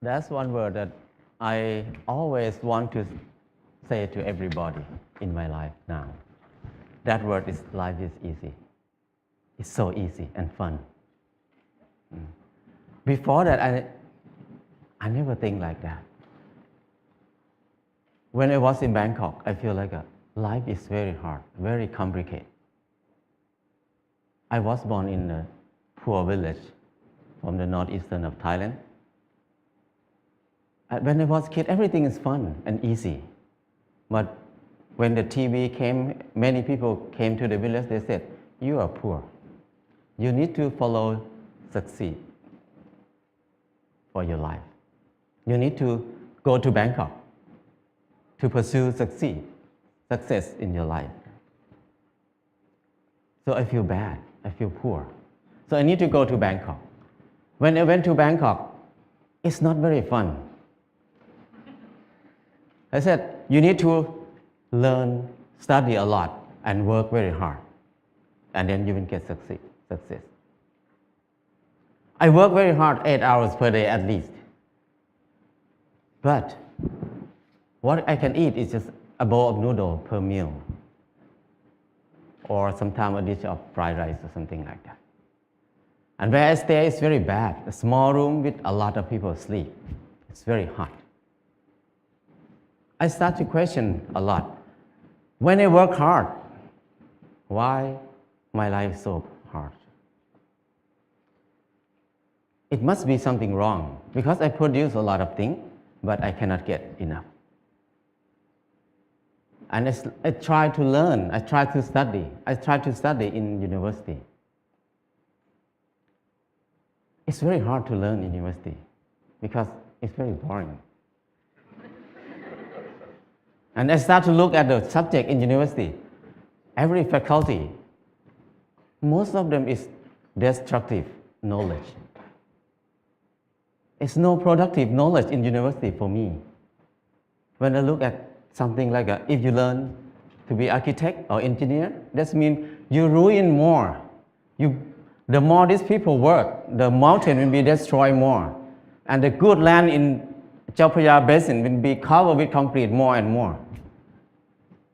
That's one word that I always want to say to everybody in my life now. That word is life is easy. It's so easy and fun. Before that, I never think like that. When I was in Bangkok, I feel like life is very hard, very complicated. I was born in a poor village from the northeastern of Thailand. When I was a kid, everything is fun and easy. But when the TV came, many people came to the village, they said, you are poor. You need to follow succeed for your life. You need to go to Bangkok to pursue success in your life. So I feel bad, I feel poor. So I need to go to Bangkok. When I went to Bangkok, it's not very fun. I said, you need to learn, study a lot, and work very hard. And then you will get success. I work very hard, 8 hours per day at least. But what I can eat is just a bowl of noodle per meal. Or sometimes a dish of fried rice or something like that. And where I stay is very bad. A small room with a lot of people sleep. It's very hot. I start to question a lot. When I work hard, why my life is so hard? It must be something wrong because I produce a lot of things, but I cannot get enough. And I try to learn, I try to study. I try to study in university. It's very hard to learn in university because it's very boring. And I start to look at the subject in university. Every faculty, most of them is destructive knowledge. It's no productive knowledge in university for me. When I look at something like if you learn to be architect or engineer, that means you ruin more. The more these people work, the mountain will be destroyed more. And the good land in Chao Phraya Basin will be covered with concrete more and more.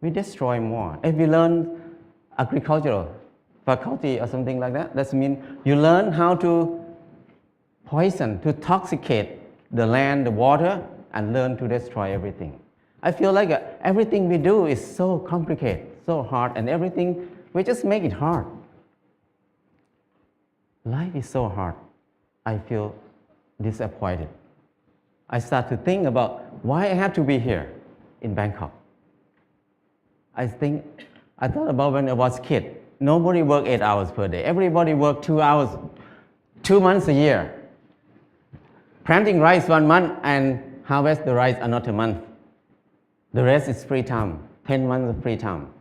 We destroy more. If we learn agricultural faculty or something like that, that means you learn how to poison, to toxicate the land, the water, and learn to destroy everything. I feel like everything we do is so complicated, so hard, and everything, we just make it hard. Life is so hard. I feel disappointed. I start to think about why I have to be here in Bangkok. I thought about when I was a kid. Nobody worked 8 hours per day. Everybody worked 2 hours, 2 months a year. Planting rice 1 month and harvest the rice another month. The rest is free time, 10 months of free time.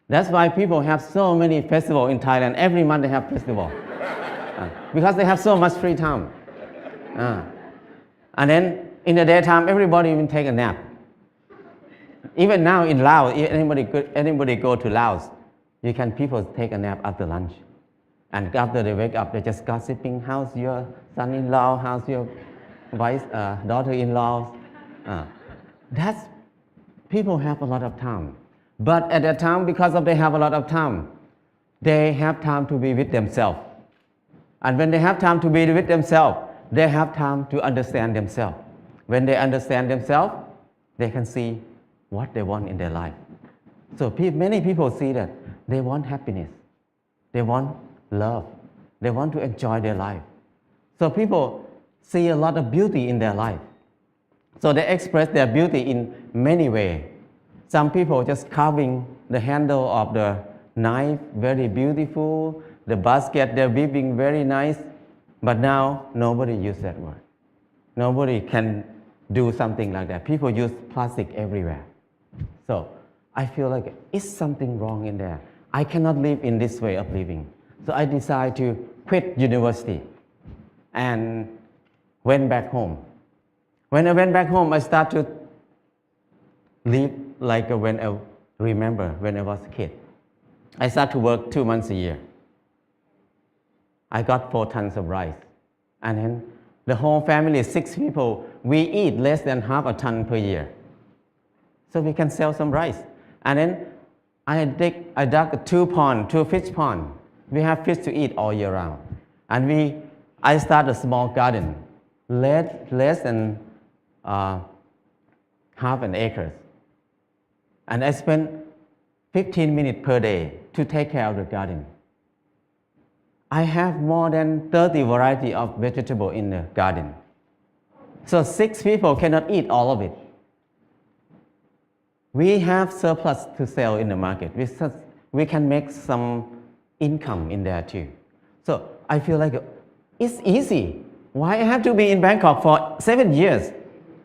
That's why people have so many festivals in Thailand. Every month they have festival. Because they have so much free time. And then in the daytime, everybody will take a nap. Even now in Laos, anybody go to Laos, people take a nap after lunch. And after they wake up, they're just gossiping, how's your son-in-law, how's your daughter-in-law. People have a lot of time. But at that time, because they have a lot of time, they have time to be with themselves. And when they have time to be with themselves, they have time to understand themselves. When they understand themselves, they can see what they want in their life. So many people see that they want happiness. They want love. They want to enjoy their life. So people see a lot of beauty in their life. So they express their beauty in many ways. Some people just carving the handle of the knife, very beautiful. The basket, they're weaving very nice. But now, nobody uses that word. Nobody can do something like that. People use plastic everywhere. So I feel like it's something wrong in there. I cannot live in this way of living. So I decided to quit university and went back home. When I went back home, I started to live like when I remember when I was a kid. I started to work 2 months a year. I got 4 tons of rice. And then the whole family, 6 people, we eat less than half a ton per year. So we can sell some rice. And then I dug 2 fish pond. We have fish to eat all year round. And I started a small garden, less than half an acre. And I spent 15 minutes per day to take care of the garden. I have more than 30 varieties of vegetables in the garden. So 6 people cannot eat all of it. We have surplus to sell in the market. We can make some income in there too. So I feel like it's easy. Why I have to be in Bangkok for 7 years,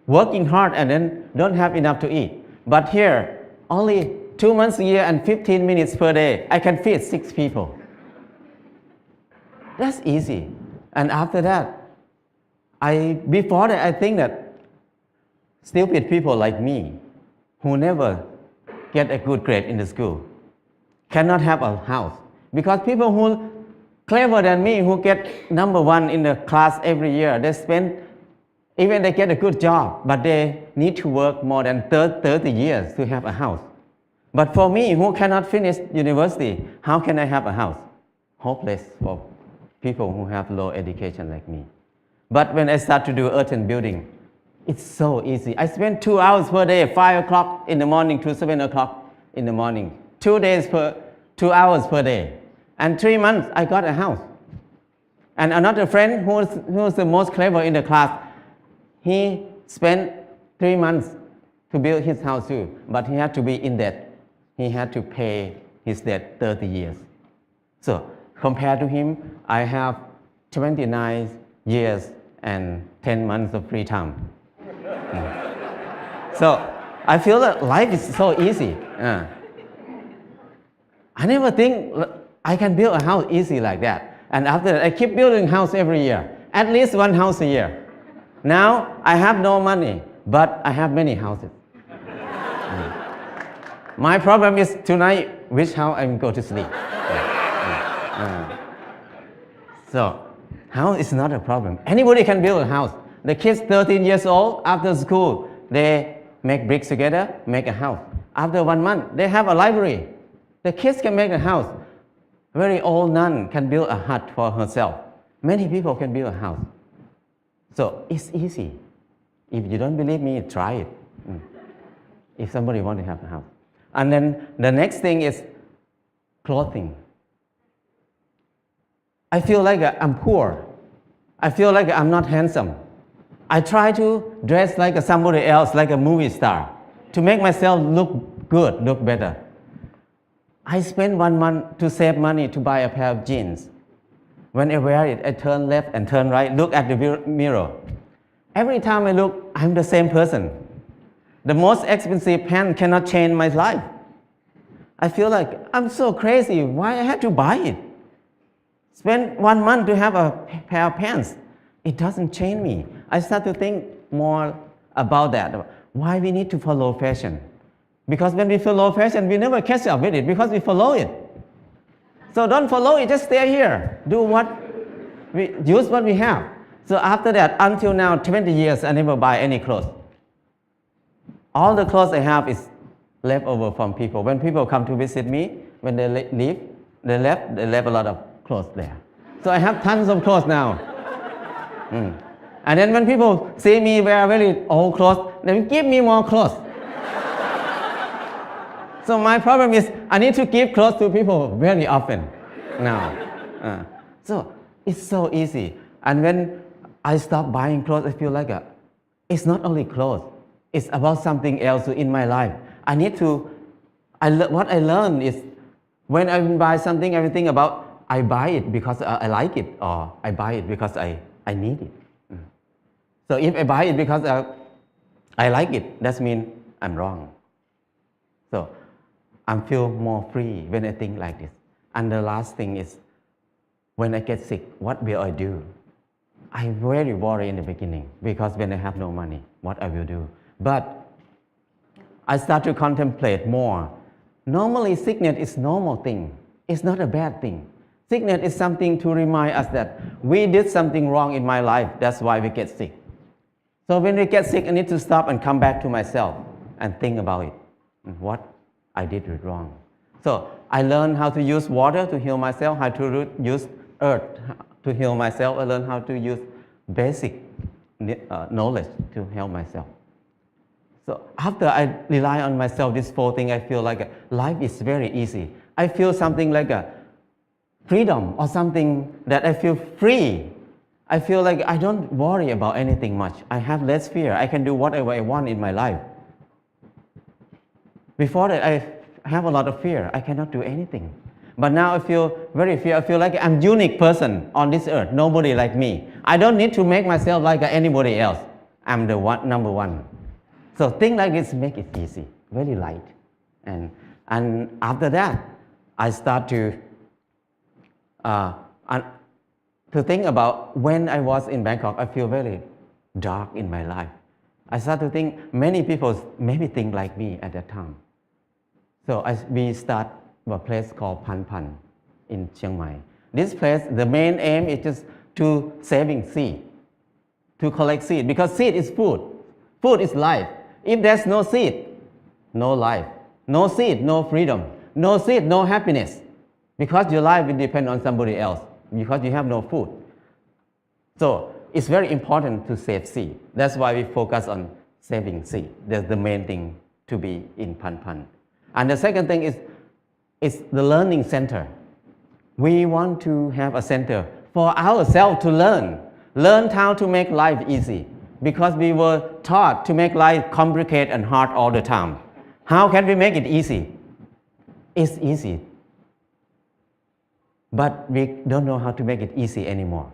working hard and then don't have enough to eat? But here, only 2 months a year and 15 minutes per day, I can feed 6 people. That's easy. And after that, before that, I think that stupid people like me, who never get a good grade in the school, cannot have a house. Because people who clever than me, who get number 1 in the class every year, even they get a good job, but they need to work more than 30 years to have a house. But for me, who cannot finish university, how can I have a house? Hopeless for people who have low education like me. But when I start to do earth and building, it's so easy. I spend 2 hours per day, 5 o'clock in the morning to 7 o'clock in the morning. 2 hours per day. And 3 months, I got a house. And another friend who's the most clever in the class, he spent 3 months to build his house too, but he had to be in debt. He had to pay his debt 30 years. So compared to him, I have 29 years and 10 months of free time. So I feel that life is so easy. I never think I can build a house easy like that. And after that, I keep building house every year, at least 1 house a year. Now I have no money, but I have many houses. My problem is tonight, which house I'm going to sleep. So house is not a problem. Anybody can build a house. The kids 13 years old, after school, they make bricks together, make a house. After 1 month, they have a library. The kids can make a house. Very old nun can build a hut for herself. Many people can build a house. So it's easy. If you don't believe me, try it. If somebody wants to have a house. And then the next thing is clothing. I feel like I'm poor. I feel like I'm not handsome. I try to dress like somebody else, like a movie star, to make myself look good, look better. I spend 1 month to save money to buy a pair of jeans. When I wear it, I turn left and turn right, look at the mirror. Every time I look, I'm the same person. The most expensive pants cannot change my life. I feel like I'm so crazy. Why I have to buy it? Spend 1 month to have a pair of pants. It doesn't change me. I start to think more about that. Why we need to follow fashion? Because when we follow fashion, we never catch up with it because we follow it. So don't follow it, just stay here. Use what we have. So after that, until now, 20 years, I never buy any clothes. All the clothes I have is left over from people. When people come to visit me, when they leave, they left a lot of clothes there. So I have tons of clothes now. And then when people see me wear very old clothes, they give me more clothes. So my problem is I need to give clothes to people very often now. So it's so easy. And when I stop buying clothes, I feel like it's not only clothes. It's about something else in my life. What I learned is when I buy something, everything about I buy it because I like it, or I buy it because I need it. So if I buy it because I like it, that means I'm wrong. So I feel more free when I think like this. And the last thing is, when I get sick, what will I do? I very worry in the beginning because when I have no money, what I will do. But I start to contemplate more. Normally, sickness is normal thing. It's not a bad thing. Sickness is something to remind us that we did something wrong in my life. That's why we get sick. So when I get sick, I need to stop and come back to myself and think about it, what I did wrong. So I learned how to use water to heal myself, how to use earth to heal myself. I learned how to use basic knowledge to help myself. So after I rely on myself, this 4 things, I feel like life is very easy. I feel something like a freedom or something that I feel free. I feel like I don't worry about anything much. I have less fear. I can do whatever I want in my life. Before that, I have a lot of fear. I cannot do anything. But now I feel very fear. I feel like I'm a unique person on this earth. Nobody like me. I don't need to make myself like anybody else. I'm the number one. So things like this make it easy, very light. And after that, I start to think about when I was in Bangkok, I feel very dark in my life. I start to think many people maybe think like me at that time. So we start a place called Pan Pan in Chiang Mai. This place, the main aim is just to saving seed, to collect seed, because seed is food. Food is life. If there's no seed, no life. No seed, no freedom. No seed, no happiness. Because your life will depend on somebody else, because you have no food. So it's very important to save seed. That's why we focus on saving seed. That's the main thing to be in Pan Pan. And the second thing is the learning center. We want to have a center for ourselves to learn how to make life easy, because we were taught to make life complicated and hard all the time. How can we make it easy? It's easy, but we don't know how to make it easy anymore,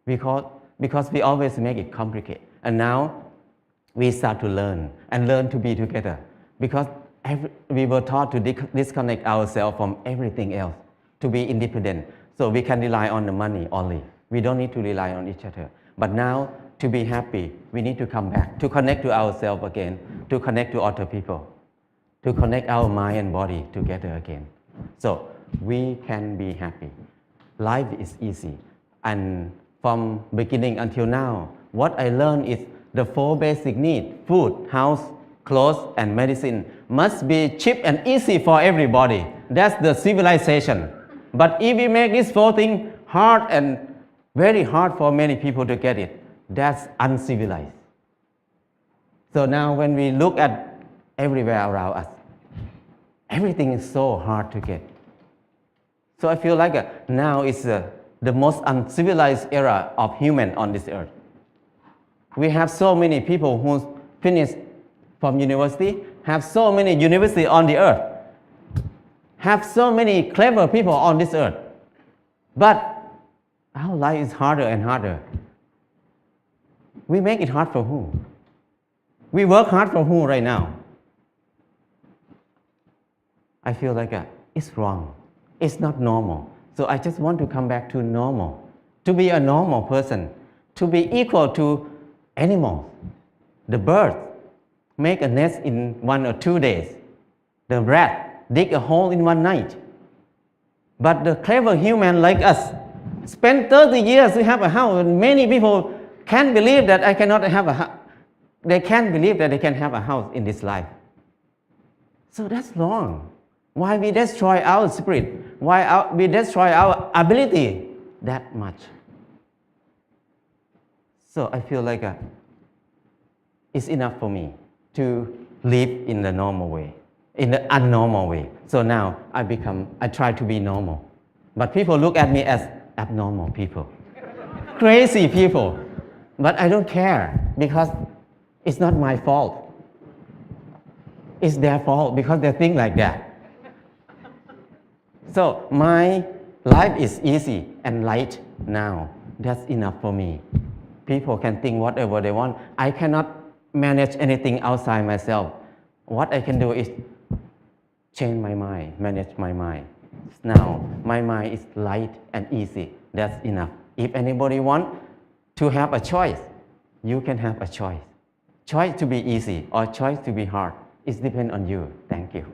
because we always make it complicated. And now we start to learn to be together, because we were taught to disconnect ourselves from everything else, to be independent. So we can rely on the money only. We don't need to rely on each other. But now, to be happy, we need to come back, to connect to ourselves again, to connect to other people, to connect our mind and body together again. So we can be happy. Life is easy. And from beginning until now, what I learned is the 4 basic needs: food, house, clothes, and medicine must be cheap and easy for everybody. That's the civilization. But if we make these 4 things hard and very hard for many people to get it, that's uncivilized. So now when we look at everywhere around us, everything is so hard to get. So I feel like now is the most uncivilized era of human on this earth. We have so many people who finish from university, have so many universities on the earth, have so many clever people on this earth. But our life is harder and harder. We make it hard for who? We work hard for who right now? I feel like it's wrong. It's not normal. So I just want to come back to normal, to be a normal person, to be equal to animals. The birds make a nest in 1 or 2 days. The rat dig a hole in 1 night. But the clever human like us spend 30 years to have a house, and many people can't believe that I cannot have a house. They can't believe that they can have a house in this life. So that's wrong. Why we destroy our spirit? Why we destroy our ability that much? So I feel like it's enough for me to live in the normal way, in the abnormal way. So now I try to be normal. But people look at me as abnormal people, crazy people. But I don't care, because it's not my fault. It's their fault, because they think like that. So my life is easy and light now. That's enough for me. People can think whatever they want. I cannot manage anything outside myself. What I can do is change my mind, manage my mind. Now my mind is light and easy. That's enough. If anybody wants to have a choice, you can have a choice. Choice to be easy or choice to be hard. It depends on you. Thank you.